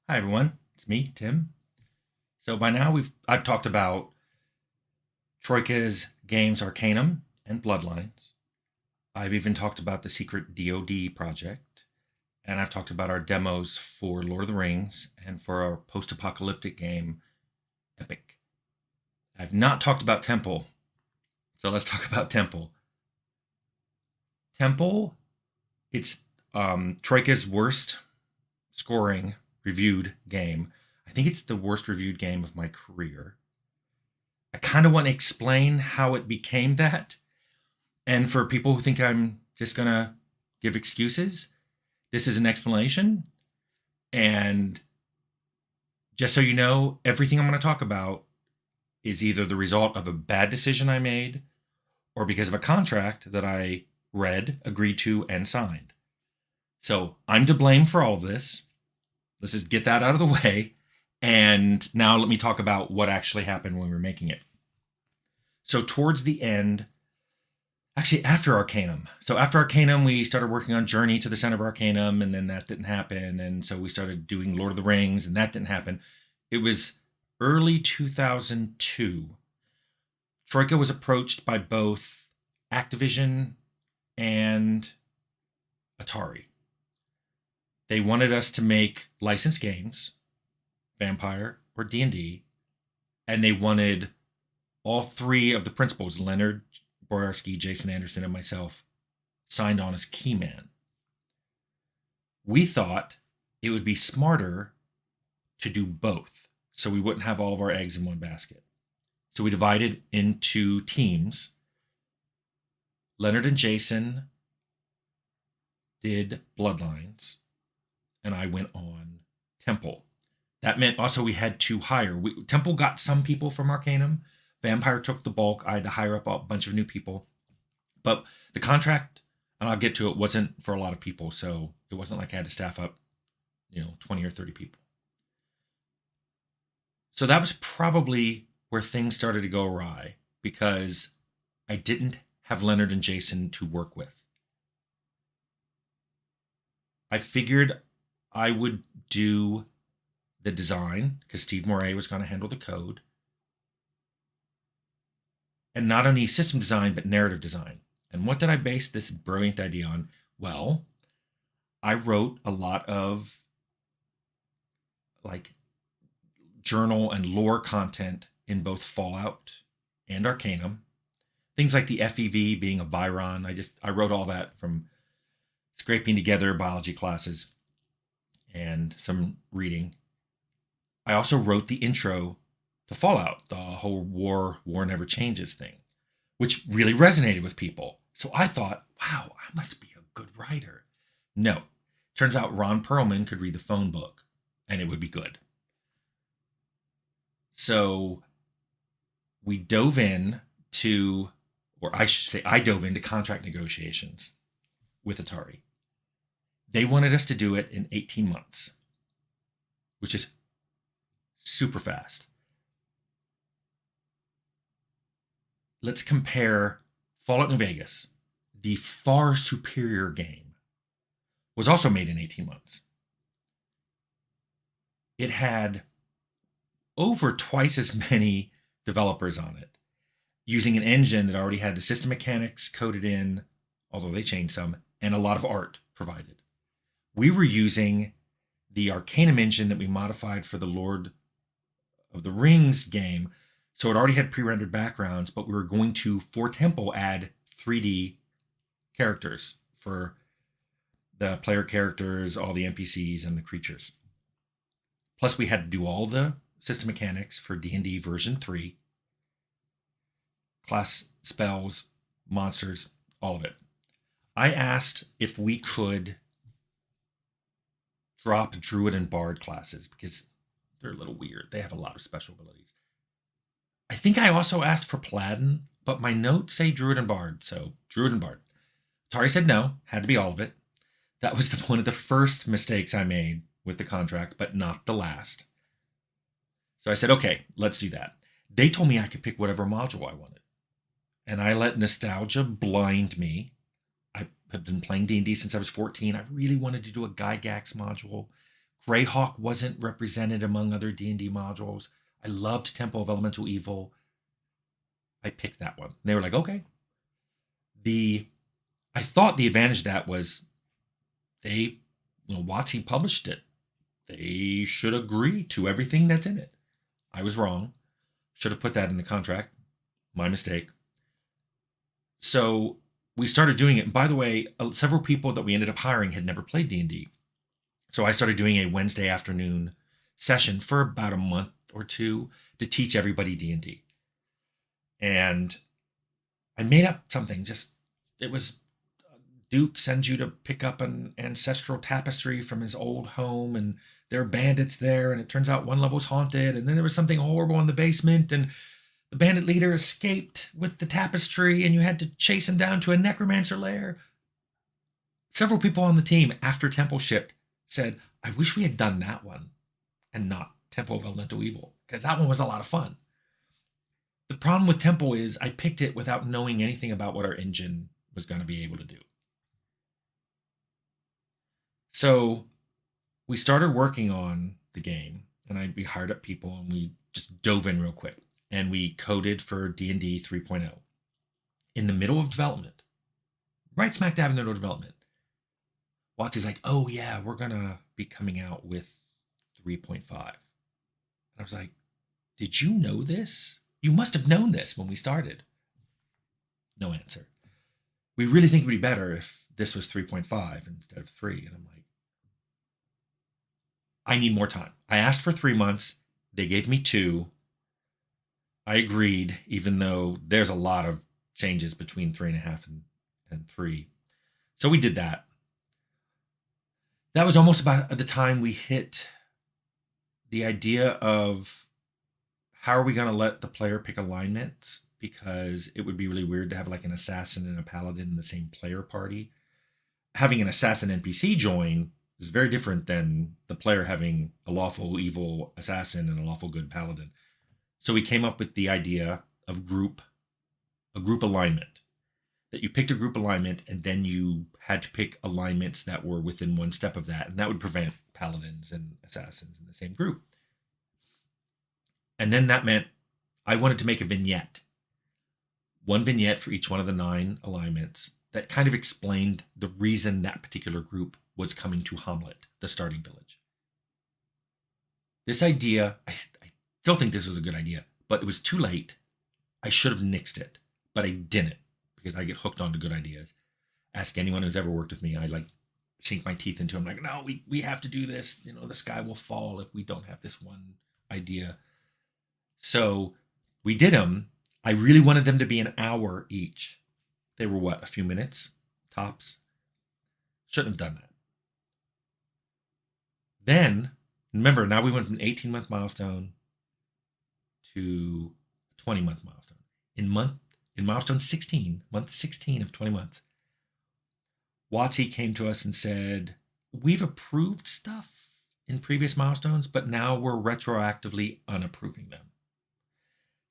Hi everyone, it's me, Tim. So by now I've talked about Troika's games Arcanum and Bloodlines. I've even talked about the secret DoD project, and I've talked about our demos for Lord of the Rings and for our post-apocalyptic game Epic. I've not talked about Temple, so let's talk about Temple. Temple, it's Troika's worst scoring reviewed game. I think it's the worst reviewed game of my career. I kind of want to explain how it became that. And for people who think I'm just going to give excuses, this is an explanation. And just so you know, everything I'm going to talk about is either the result of a bad decision I made or because of a contract that I read, agreed to, and signed. So I'm to blame for all of this. Let's just get that out of the way. And now let me talk about what actually happened when we were making it. So towards the end, actually after Arcanum. So after Arcanum, we started working on Journey to the Center of Arcanum, and then that didn't happen. And so we started doing Lord of the Rings, and that didn't happen. It was early 2002. Troika was approached by both Activision and Atari. They wanted us to make licensed games, Vampire or D&D, and they wanted all three of the principals, Leonard Boyarsky, Jason Anderson, and myself, signed on as keyman. We thought it would be smarter to do both so we wouldn't have all of our eggs in one basket. So we divided into teams. Leonard and Jason did Bloodlines, and I went on Temple. That meant also we had to hire. Temple got some people from Arcanum. Vampire took the bulk. I had to hire up a bunch of new people. But the contract, and I'll get to it, wasn't for a lot of people. So it wasn't like I had to staff up, 20 or 30 people. So that was probably where things started to go awry because I didn't have Leonard and Jason to work with. I figured I would do the design because Steve Moray was going to handle the code. And not only system design, but narrative design. And what did I base this brilliant idea on? Well, I wrote a lot of like journal and lore content in both Fallout and Arcanum. Things like the FEV being a Viron. I wrote all that from scraping together biology classes and some reading. I also wrote the intro to Fallout, the whole war never changes thing, which really resonated with people. So I thought, wow, I must be a good writer. No, turns out Ron Perlman could read the phone book and it would be good. So we dove in to, or I should say, I dove into contract negotiations with Atari. They wanted us to do it in 18 months, which is super fast. Let's compare Fallout New Vegas, the far superior game, was also made in 18 months. It had over twice as many developers on it, using an engine that already had the system mechanics coded in, although they changed some, and a lot of art provided. We were using the Arcanum engine that we modified for the Lord of the Rings game. So it already had pre-rendered backgrounds, but we were going to, for Temple, add 3D characters for the player characters, all the NPCs, and the creatures. Plus, we had to do all the system mechanics for D&D version 3. Class spells, monsters, all of it. I asked if we could drop Druid and Bard classes because they're a little weird. They have a lot of special abilities. I think I also asked for Paladin, but my notes say Druid and Bard, so Druid and Bard. Atari said no, had to be all of it. That was one of the first mistakes I made with the contract, but not the last. So I said, okay, let's do that. They told me I could pick whatever module I wanted. And I let nostalgia blind me. I have been playing D&D since I was 14. I really wanted to do a Gygax module, Greyhawk wasn't represented among other D&D modules. I loved Temple of Elemental Evil. I picked that one. They were like, okay. I thought the advantage of that was WotC published it. They should agree to everything that's in it. I was wrong. Should have put that in the contract. My mistake. So we started doing it. And by the way, several people that we ended up hiring had never played D&D. So I started doing a Wednesday afternoon session for about a month or two to teach everybody D&D. And I made up something. It was Duke sends you to pick up an ancestral tapestry from his old home, and there are bandits there, and it turns out one level's haunted, and then there was something horrible in the basement, and the bandit leader escaped with the tapestry, and you had to chase him down to a necromancer lair. Several people on the team, after Temple shipped, said, I wish we had done that one and not Temple of Elemental Evil, because that one was a lot of fun. The problem with Temple is I picked it without knowing anything about what our engine was going to be able to do. So we started working on the game, and we hired up people, and we just dove in real quick. And we coded for D&D 3.0. In the middle of development, right smack dab in the middle of development, WotC's like, oh yeah, we're going to be coming out with 3.5. And I was like, did you know this? You must have known this when we started. No answer. We really think it would be better if this was 3.5 instead of 3. And I'm like, I need more time. I asked for 3 months. They gave me 2. I agreed, even though there's a lot of changes between 3.5 and 3. So we did that. That was almost about at the time we hit the idea of how are we going to let the player pick alignments, because it would be really weird to have like an assassin and a paladin in the same player party. Having an assassin NPC join is very different than the player having a lawful evil assassin and a lawful good paladin. So we came up with the idea of a group alignment, that you picked a group alignment and then you had to pick alignments that were within one step of that. And that would prevent paladins and assassins in the same group. And then that meant I wanted to make a vignette. One vignette for each one of the 9 alignments that kind of explained the reason that particular group was coming to Hamlet, the starting village. This idea, I still think this was a good idea, but it was too late. I should have nixed it, but I didn't, because I get hooked onto good ideas. Ask anyone who's ever worked with me. I sink my teeth into them. Like, no, we have to do this. The sky will fall if we don't have this one idea. So we did them. I really wanted them to be an hour each. They were a few minutes tops. Shouldn't have done that. Then, remember, now we went from an 18-month milestone to a 20-month milestone. In milestone 16, month 16 of 20 months, WotC came to us and said, we've approved stuff in previous milestones, but now we're retroactively unapproving them.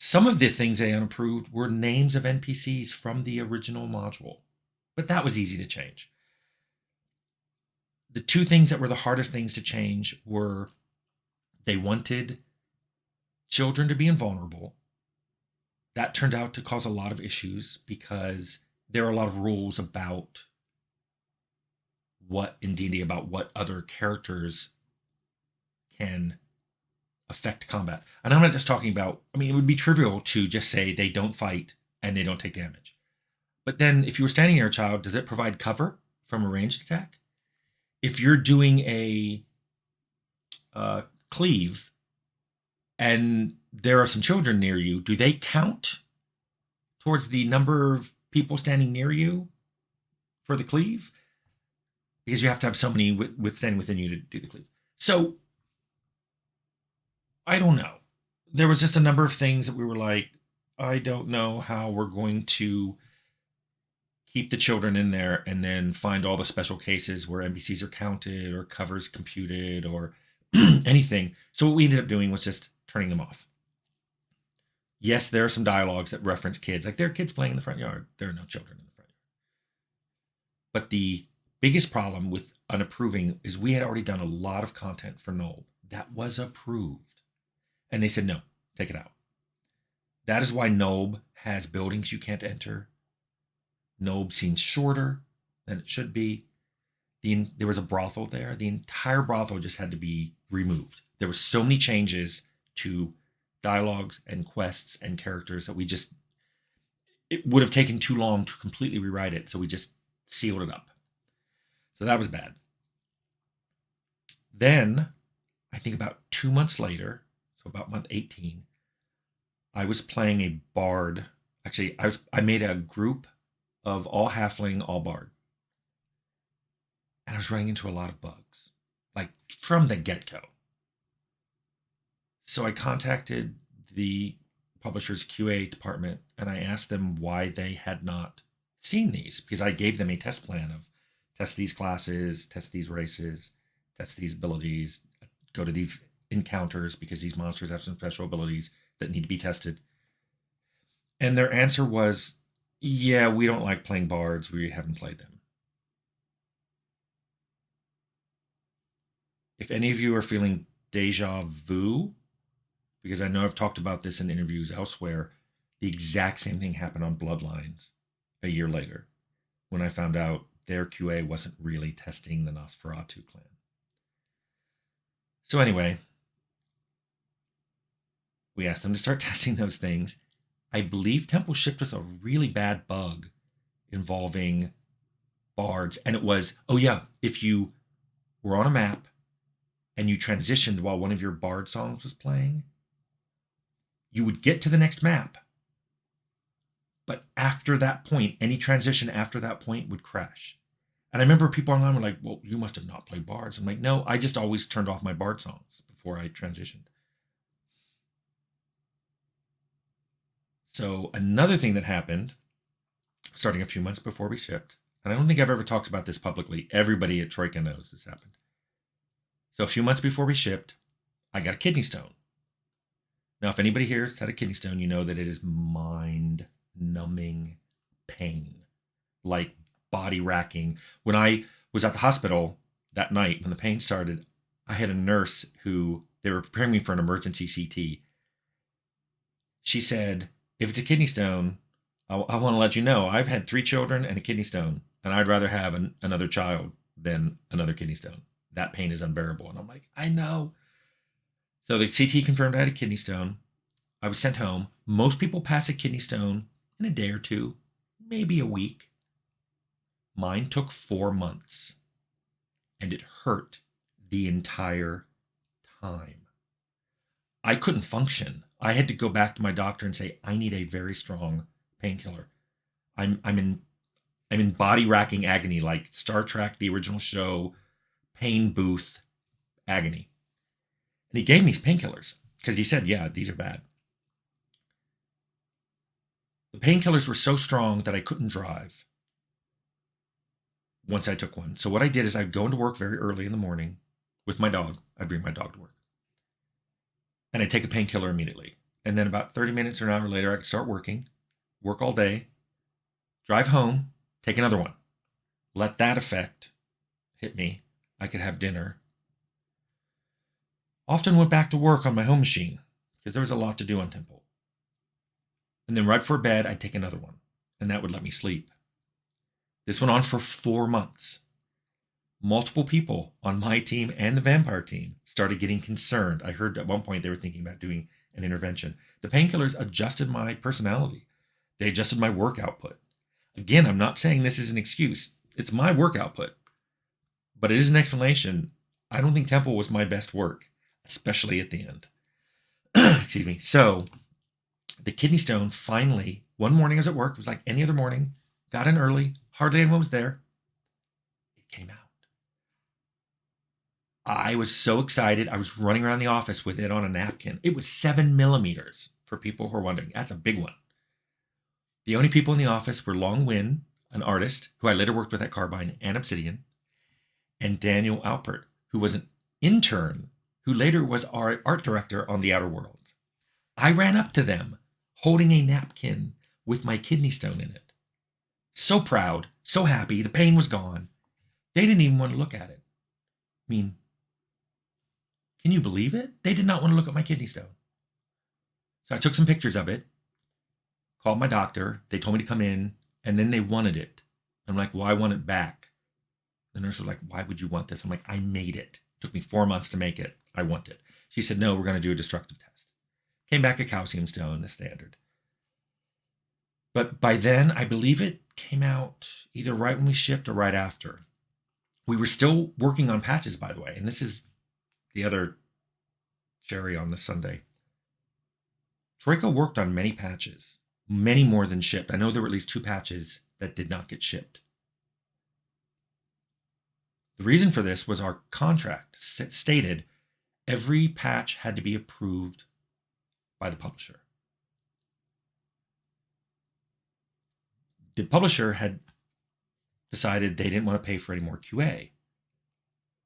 Some of the things they unapproved were names of NPCs from the original module, but that was easy to change. The 2 things that were the hardest things to change were they wanted children to be invulnerable. That turned out to cause a lot of issues because there are a lot of rules about what in D&D about what other characters can affect combat. And I'm not just talking about, it would be trivial to just say they don't fight and they don't take damage. But then if you were standing near a child, does it provide cover from a ranged attack? If you're doing a cleave and there are some children near you, do they count towards the number of people standing near you for the cleave? Because you have to have so many standing within you to do the cleave. So I don't know. There was just a number of things that we were like, I don't know how we're going to keep the children in there and then find all the special cases where NPCs are counted or covers computed or anything. So what we ended up doing was just turning them off. Yes, there are some dialogues that reference kids. Like, there are kids playing in the front yard. There are no children in the front yard. But the biggest problem with unapproving is we had already done a lot of content for Knoll that was approved. And they said, no, take it out. That is why Nobe has buildings you can't enter. Nobe seems shorter than it should be. There was a brothel there. The entire brothel just had to be removed. There were so many changes to dialogues and quests and characters that it would have taken too long to completely rewrite it. So we just sealed it up. So that was bad. Then, I think about 2 months later, so about month 18, I was playing a bard. Actually, I made a group of all halfling, all bard. And I was running into a lot of bugs, like from the get-go. So I contacted the publisher's QA department and I asked them why they had not seen these, because I gave them a test plan of test these classes, test these races, test these abilities, go to these encounters because these monsters have some special abilities that need to be tested. And their answer was, yeah, we don't like playing bards. We haven't played them. If any of you are feeling deja vu, because I know I've talked about this in interviews elsewhere, the exact same thing happened on Bloodlines a year later when I found out their QA wasn't really testing the Nosferatu clan. So anyway, we asked them to start testing those things. I believe Temple shipped with a really bad bug involving bards. And it was, oh yeah, if you were on a map and you transitioned while one of your bard songs was playing, you would get to the next map. But after that point, any transition after that point would crash. And I remember people online were like, well, you must have not played bards. I'm like, no, I just always turned off my bard songs before I transitioned. So another thing that happened, starting a few months before we shipped, and I don't think I've ever talked about this publicly. Everybody at Troika knows this happened. So a few months before we shipped, I got a kidney stone. Now, if anybody here has had a kidney stone, you know that it is mind-numbing pain, like body racking. When I was at the hospital that night, when the pain started, I had a nurse who, they were preparing me for an emergency CT. She said, if it's a kidney stone, I want to let you know, I've had 3 children and a kidney stone, and I'd rather have another child than another kidney stone. That pain is unbearable. And I'm like, I know. So the CT confirmed I had a kidney stone. I was sent home. Most people pass a kidney stone in a day or two, maybe a week. Mine took 4 months, and it hurt the entire time. I couldn't function. I had to go back to my doctor and say, I need a very strong painkiller. I'm in body racking agony, like Star Trek, the original show, pain booth agony. And he gave me painkillers because he said, yeah, these are bad. The painkillers were so strong that I couldn't drive once I took one. So what I did is I'd go into work very early in the morning with my dog. I'd bring my dog to work. And I'd take a painkiller immediately. And then about 30 minutes or an hour later, I could start working, work all day, drive home, take another one. Let that effect hit me. I could have dinner. Often went back to work on my home machine because there was a lot to do on Temple. And then right before bed, I'd take another one, and that would let me sleep. This went on for 4 months. Multiple people on my team and the vampire team started getting concerned. I heard at one point they were thinking about doing an intervention. The painkillers adjusted my personality. They adjusted my work output. Again, I'm not saying this is an excuse. It's my work output. But it is an explanation. I don't think Temple was my best work, especially at the end. Excuse me. So the kidney stone finally, one morning I was at work, it was like any other morning, got in early, hardly anyone was there. It came out. I was so excited. I was running around the office with it on a napkin. It was 7 millimeters, for people who are wondering. That's a big one. The only people in the office were Long Win, an artist who I later worked with at Carbine and Obsidian, and Daniel Alpert, who was an intern who later was our art director on The Outer Worlds. I ran up to them holding a napkin with my kidney stone in it. So proud, so happy, the pain was gone. They didn't even want to look at it. I mean, can you believe it? They did not want to look at my kidney stone. So I took some pictures of it, called my doctor. They told me to come in, and then they wanted it. I'm like, well, I want it back. The nurse was like, why would you want this? I'm like, I made it. It took me 4 months to make it. I want it. She said, no, we're going to do a destructive test. Came back a calcium stone, the standard. But by then, I believe it came out either right when we shipped or right after. We were still working on patches, by the way. And this is the other cherry on this Sunday. Troika worked on many patches, many more than shipped. I know there were at least 2 patches that did not get shipped. The reason for this was our contract stated every patch had to be approved by the publisher. The publisher had decided they didn't want to pay for any more QA.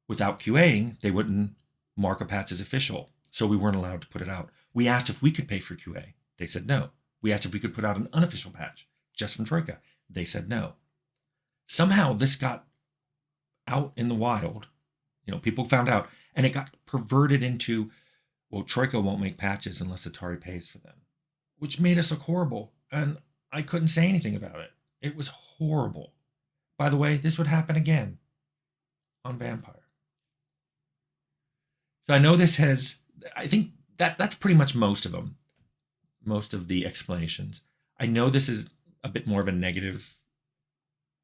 Without QAing, they wouldn't mark a patch as official, so we weren't allowed to put it out. We asked if we could pay for QA. They said no. We asked if we could put out an unofficial patch just from Troika. They said no. Somehow this got out in the wild. People found out, and it got perverted into, well, Troika won't make patches unless Atari pays for them, which made us look horrible. And I couldn't say anything about it. It was horrible. By the way, this would happen again on Vampire. So I know this I think that's pretty much most of them, most of the explanations. I know this is a bit more of a negative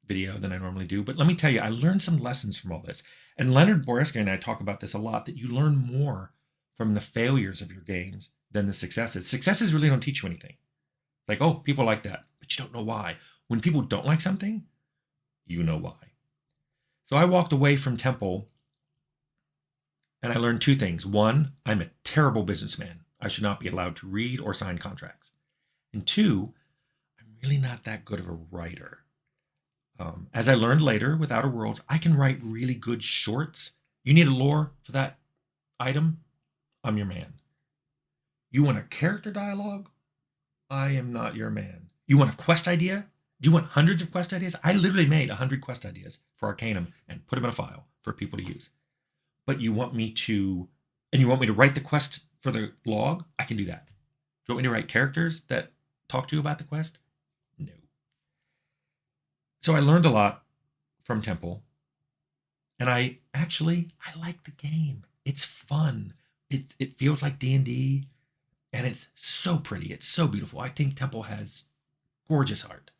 video than I normally do, but let me tell you, I learned some lessons from all this. And Leonard Boreska and I talk about this a lot, that you learn more from the failures of your games than the successes. Successes really don't teach you anything. Like, oh, people like that, but you don't know why. When people don't like something, you know why. So I walked away from Temple and I learned 2 things. 1, I'm a terrible businessman. I should not be allowed to read or sign contracts. And 2, I'm really not that good of a writer. As I learned later with Outer Worlds, I can write really good shorts. You need a lore for that item? I'm your man. You want a character dialogue? I am not your man. You want a quest idea? Do you want hundreds of quest ideas? I literally made 100 quest ideas for Arcanum and put them in a file for people to use. But you want me to write the quest for the log? I can do that. Do you want me to write characters that talk to you about the quest? No. So I learned a lot from Temple, and I like the game. It's fun. It feels like D&D, and it's so pretty. It's so beautiful. I think Temple has gorgeous art.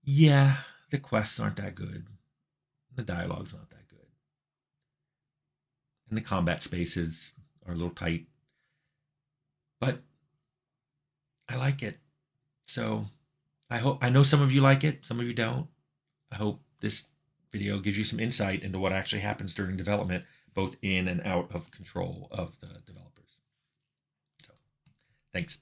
Yeah, the quests aren't that good. The dialogue's not that good. And the combat spaces are a little tight. But I like it. So I know some of you like it, some of you don't. I hope this video gives you some insight into what actually happens during development, both in and out of control of the developers. So, thanks.